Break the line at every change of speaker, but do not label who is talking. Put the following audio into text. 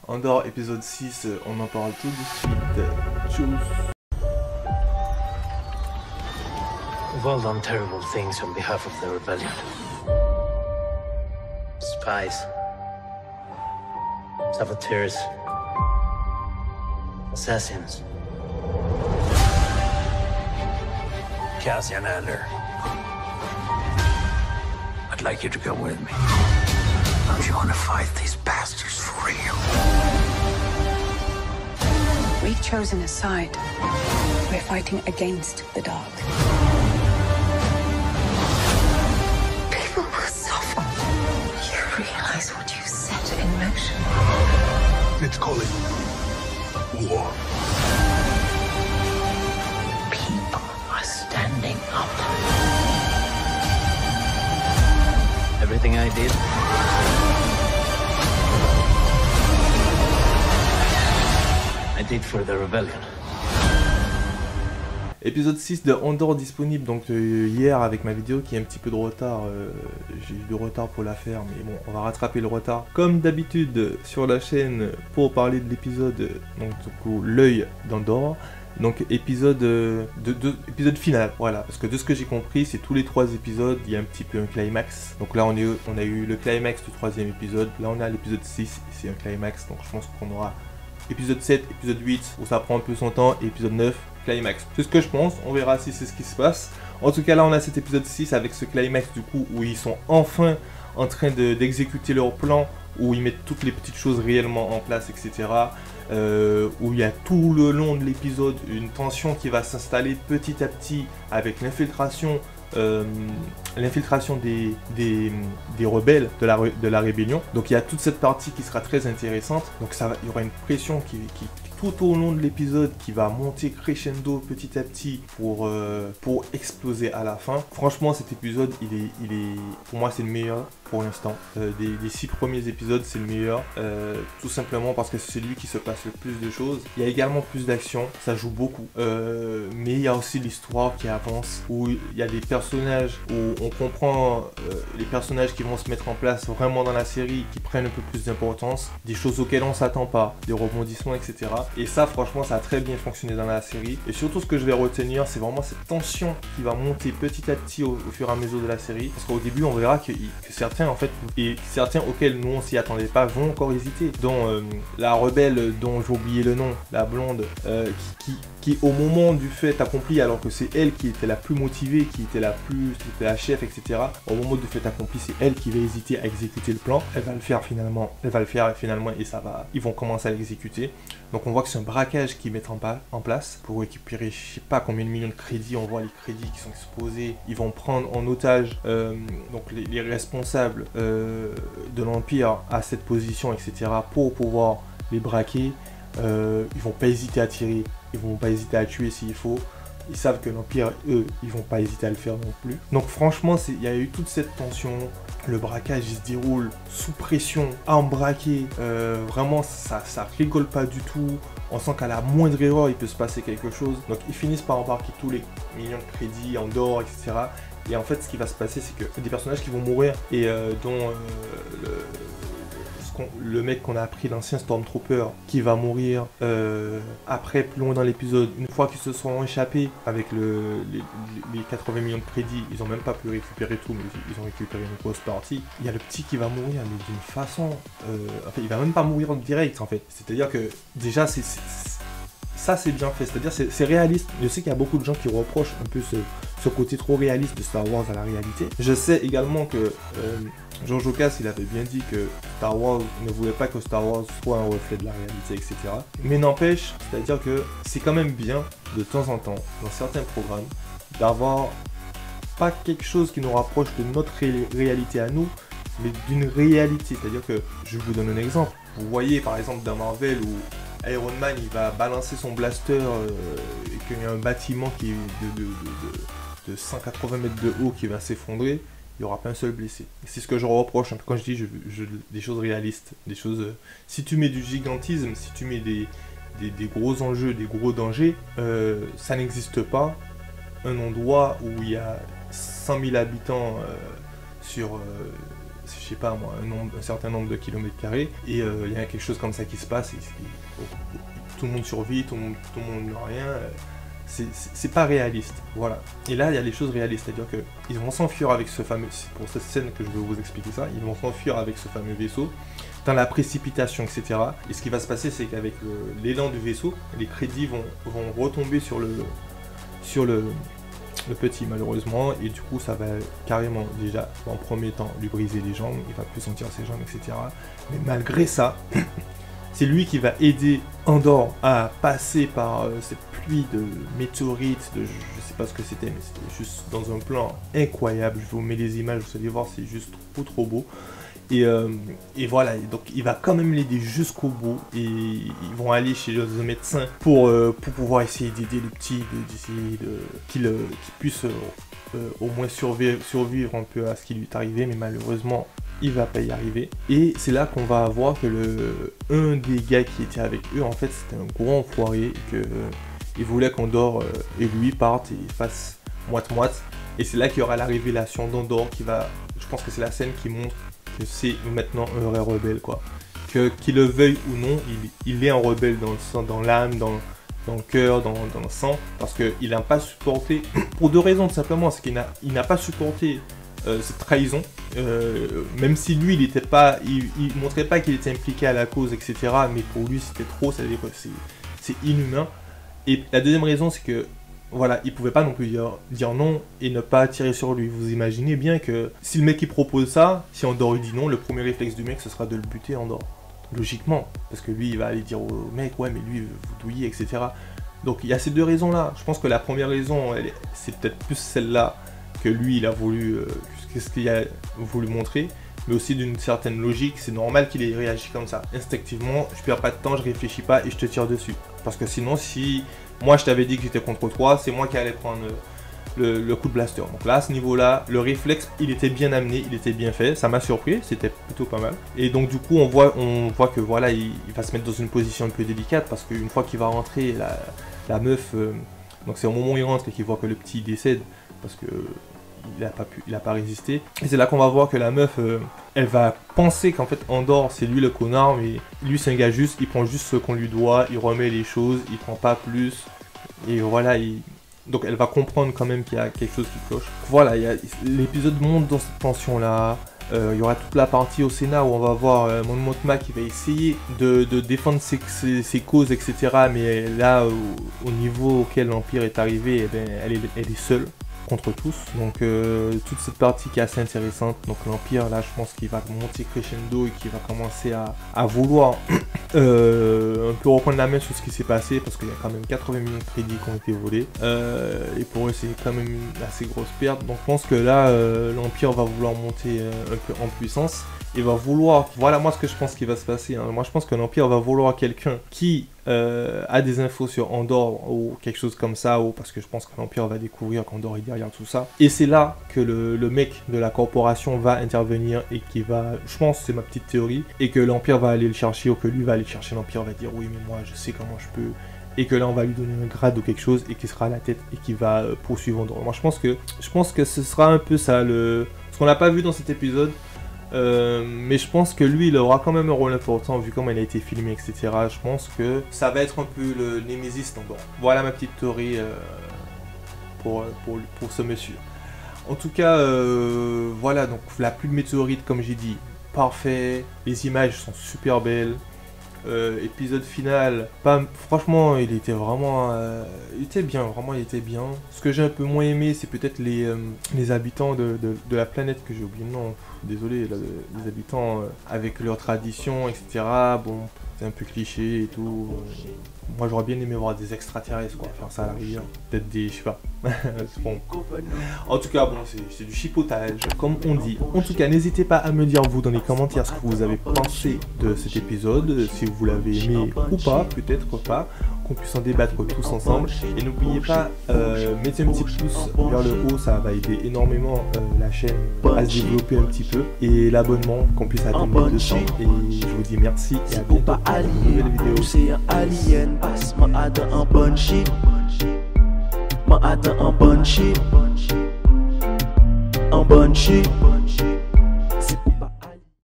Andor épisode 6, on en parle tout de suite. Tchuss.
We've all done terrible things on behalf of the rebellion. Spies. Saboteurs. Assassins. Cassian Andor. I'd like you to come with me. Don't you want to fight these bastards for real?
We've chosen a side. We're fighting against the dark. People will suffer. You realize what you set in motion?
Let's call it war.
People are standing up. Everything I did, I did for the rebellion.
Épisode 6 de Andor disponible donc hier avec ma vidéo qui a un petit peu de retard. J'ai eu du retard pour la faire, mais bon, on va rattraper le retard. Comme d'habitude sur la chaîne pour parler de l'épisode, donc du coup l'œil d'Andor. Donc épisode final, voilà, parce que de ce que j'ai compris, c'est tous les 3 épisodes, il y a un petit peu un climax. Donc là on a eu le climax du 3e épisode, là on a l'épisode 6, c'est un climax, donc je pense qu'on aura épisode 7, épisode 8, où ça prend un peu son temps, et épisode 9, climax. C'est ce que je pense, on verra si c'est ce qui se passe. En tout cas là on a cet épisode 6 avec ce climax du coup, où ils sont enfin en train d'exécuter leur plan, où ils mettent toutes les petites choses réellement en place, etc. Où il y a tout le long de l'épisode une tension qui va s'installer petit à petit avec l'infiltration des rebelles de la rébellion. Donc il y a toute cette partie qui sera très intéressante. Donc il y aura une pression qui tout au long de l'épisode qui va monter crescendo petit à petit pour exploser à la fin. Franchement cet épisode il est pour moi c'est le meilleur pour l'instant. Des 6 premiers épisodes c'est le meilleur, tout simplement parce que c'est celui qui se passe le plus de choses. Il y a également plus d'action, ça joue beaucoup, mais il y a aussi l'histoire qui avance, où il y a des personnages, où on comprend les personnages qui vont se mettre en place vraiment dans la série, qui prennent un peu plus d'importance, des choses auxquelles on s'attend pas, des rebondissements, etc. Et ça franchement ça a très bien fonctionné dans la série. Et surtout ce que je vais retenir, c'est vraiment cette tension qui va monter petit à petit au fur et à mesure de la série, parce qu'au début on verra que certains en fait, et certains auxquels nous on s'y attendait pas vont encore hésiter, dont la rebelle dont j'ai oublié le nom, la blonde, qui au moment du fait accompli, alors que c'est elle qui était la plus motivée, qui était la chef, etc. Au moment du fait accompli, c'est elle qui va hésiter à exécuter le plan. Elle va le faire finalement, et ça va, ils vont commencer à l'exécuter. Donc on voit que c'est un braquage qu'ils mettent en place pour récupérer je sais pas combien de millions de crédits. On voit les crédits qui sont exposés. Ils vont prendre en otage donc les responsables de l'Empire à cette position, etc. pour pouvoir les braquer. Ils vont pas hésiter à tirer, ils vont pas hésiter à tuer s'il faut. Ils savent que l'Empire, eux, ils vont pas hésiter à le faire non plus. Donc franchement, il y a eu toute cette tension. Le braquage, il se déroule sous pression, embraqué. Vraiment, ça rigole pas du tout. On sent qu'à la moindre erreur, il peut se passer quelque chose. Donc ils finissent par embarquer tous les millions de crédits, Andor, etc. Et en fait, ce qui va se passer, c'est que des personnages qui vont mourir, et dont le mec qu'on a appris, l'ancien Stormtrooper, qui va mourir après, plus loin dans l'épisode, une fois qu'ils se seront échappés avec les 80 millions de crédits. Ils ont même pas pu récupérer tout, mais ils ont récupéré une grosse partie. Il y a le petit qui va mourir, mais d'une façon, enfin il va même pas mourir en direct en fait. C'est-à-dire que déjà ça c'est bien fait, c'est-à-dire c'est réaliste. Je sais qu'il y a beaucoup de gens qui reprochent un peu ce côté trop réaliste de Star Wars à la réalité. Je sais également que George Lucas, il avait bien dit que Star Wars ne voulait pas que Star Wars soit un reflet de la réalité, etc. Mais n'empêche, c'est-à-dire que c'est quand même bien, de temps en temps, dans certains programmes, d'avoir pas quelque chose qui nous rapproche de notre réalité à nous, mais d'une réalité. C'est-à-dire que, je vous donne un exemple. Vous voyez, par exemple, dans Marvel, où Iron Man, il va balancer son blaster, et qu'il y a un bâtiment qui est de 180 mètres de haut qui va s'effondrer. Il n'y aura pas un seul blessé. Et c'est ce que je reproche un peu quand je dis des choses réalistes. Des choses. Si tu mets du gigantisme, si tu mets des gros enjeux, des gros dangers, ça n'existe pas. Un endroit où il y a 100 000 habitants sur je sais pas moi, un certain nombre de kilomètres carrés, et il y a quelque chose comme ça qui se passe, et tout le monde survit, tout le monde n'a rien, c'est pas réaliste, voilà. Et là, il y a les choses réalistes, c'est-à-dire qu'ils vont s'enfuir avec ce fameux, c'est pour cette scène que je vais vous expliquer ça, ils vont s'enfuir avec ce fameux vaisseau, dans la précipitation, etc. Et ce qui va se passer, c'est qu'avec l'élan du vaisseau, les crédits vont retomber sur le petit, malheureusement, et du coup ça va carrément déjà en premier temps lui briser les jambes, il va plus sentir ses jambes, etc. Mais malgré ça, c'est lui qui va aider Andor à passer par cette pluie de météorites, je sais pas ce que c'était, mais c'était juste dans un plan incroyable. Je vous mets les images, vous allez voir, c'est juste trop beau. Et voilà, donc il va quand même l'aider jusqu'au bout, et ils vont aller chez le médecin pour pouvoir essayer d'aider le petit, qu'il puisse au moins survivre un peu à ce qui lui est arrivé, mais malheureusement il va pas y arriver. Et c'est là qu'on va voir que un des gars qui était avec eux, en fait, c'était un gros enfoiré, et que il voulait qu'Andor et lui partent et fassent moite-moite. Et c'est là qu'il y aura la révélation d'Andor qui va, je pense que c'est la scène qui montre que c'est maintenant un vrai rebelle, quoi. Qu'il le veuille ou non, il est un rebelle dans le sang, dans l'âme, dans le cœur, dans le sang, parce qu'il n'a pas supporté, pour deux raisons tout simplement, c'est qu'il n'a pas supporté cette trahison, même si lui il montrait pas qu'il était impliqué à la cause, etc., mais pour lui c'était trop, c'est inhumain. Et la deuxième raison, c'est que voilà, il pouvait pas non plus dire non et ne pas tirer sur lui. Vous imaginez bien que si le mec il propose ça, si Andor il dit non, le premier réflexe du mec ce sera de le buter, Andor. Logiquement, parce que lui il va aller dire au mec ouais mais lui vous douillez, etc. Donc il y a ces deux raisons là. Je pense que la première raison c'est peut-être plus celle-là, que lui il a voulu, qu'est-ce qu'il a voulu montrer, mais aussi d'une certaine logique. C'est normal qu'il ait réagi comme ça, instinctivement. Je perds pas de temps, je réfléchis pas et je te tire dessus. Parce que sinon, si moi je t'avais dit que j'étais contre toi, c'est moi qui allais prendre le coup de blaster. Donc là, à ce niveau-là, le réflexe, il était bien amené, il était bien fait. Ça m'a surpris, c'était plutôt pas mal. Et donc du coup, on voit que voilà, il va se mettre dans une position un peu délicate, parce qu'une fois qu'il va rentrer, la meuf, donc c'est au moment où il rentre et qu'il voit que le petit décède, parce que il a pas résisté. Et c'est là qu'on va voir que la meuf, elle va penser qu'en fait Andor c'est lui le connard, mais lui c'est un gars juste, il prend juste ce qu'on lui doit, il remet les choses, il prend pas plus. Et voilà, donc elle va comprendre quand même qu'il y a quelque chose qui cloche. Voilà, l'épisode monte dans cette tension là. Il y aura toute la partie au Sénat où on va voir Mon Mothma qui va essayer de défendre ses causes, etc. Mais là, au niveau auquel l'Empire est arrivé, eh ben, elle est seule contre tous. Donc toute cette partie qui est assez intéressante. Donc l'Empire, là, je pense qu'il va monter crescendo et qu'il va commencer à vouloir un peu reprendre la main sur ce qui s'est passé, parce qu'il y a quand même 80 millions de crédits qui ont été volés. Et pour eux, c'est quand même une assez grosse perte. Donc je pense que là, l'Empire va vouloir monter un peu en puissance. Il va vouloir, voilà moi ce que je pense qu'il va se passer, hein. Moi je pense que l'Empire va vouloir quelqu'un qui a des infos sur Andor ou quelque chose comme ça, ou parce que je pense que l'Empire va découvrir qu'Andor est derrière tout ça. Et c'est là que le mec de la corporation va intervenir et qui va, je pense, c'est ma petite théorie, et que l'Empire va aller le chercher, ou que lui va aller le chercher. L'Empire va dire oui mais moi je sais comment je peux, et que là on va lui donner un grade ou quelque chose, et qui sera à la tête et qui va poursuivre Andor. Moi je pense que ce sera un peu ça, ce qu'on n'a pas vu dans cet épisode. Mais je pense que lui il aura quand même un rôle important vu comment il a été filmé, etc. Je pense que ça va être un peu le Némésis d'Andor. Voilà ma petite théorie pour ce monsieur. En tout cas, voilà, donc la pluie de météorites, comme j'ai dit, parfait. Les images sont super belles. Épisode final, franchement il était vraiment il était bien. Ce que j'ai un peu moins aimé, c'est peut-être les habitants de la planète, que j'ai oublié le nom, désolé, les habitants avec leurs traditions, etc. Bon, c'est un peu cliché et tout. Moi j'aurais bien aimé voir des extraterrestres, quoi, faire ça à la rivière, peut-être des, je sais pas. Bon. En tout cas, bon, c'est du chipotage, comme on dit. En tout cas, n'hésitez pas à me dire vous dans les commentaires ce que vous avez pensé de cet épisode, si vous l'avez aimé ou pas, peut-être pas, qu'on puisse en débattre tous ensemble. Et n'oubliez pas, mettez un petit pouce vers le haut, ça va aider énormément la chaîne à se développer un petit peu, et l'abonnement, qu'on puisse atteindre les 200. Et je vous dis merci et à bientôt pour une nouvelle vidéo.
Ma ada en bonne shit. Ma ada en bonne shit. En bonne shit.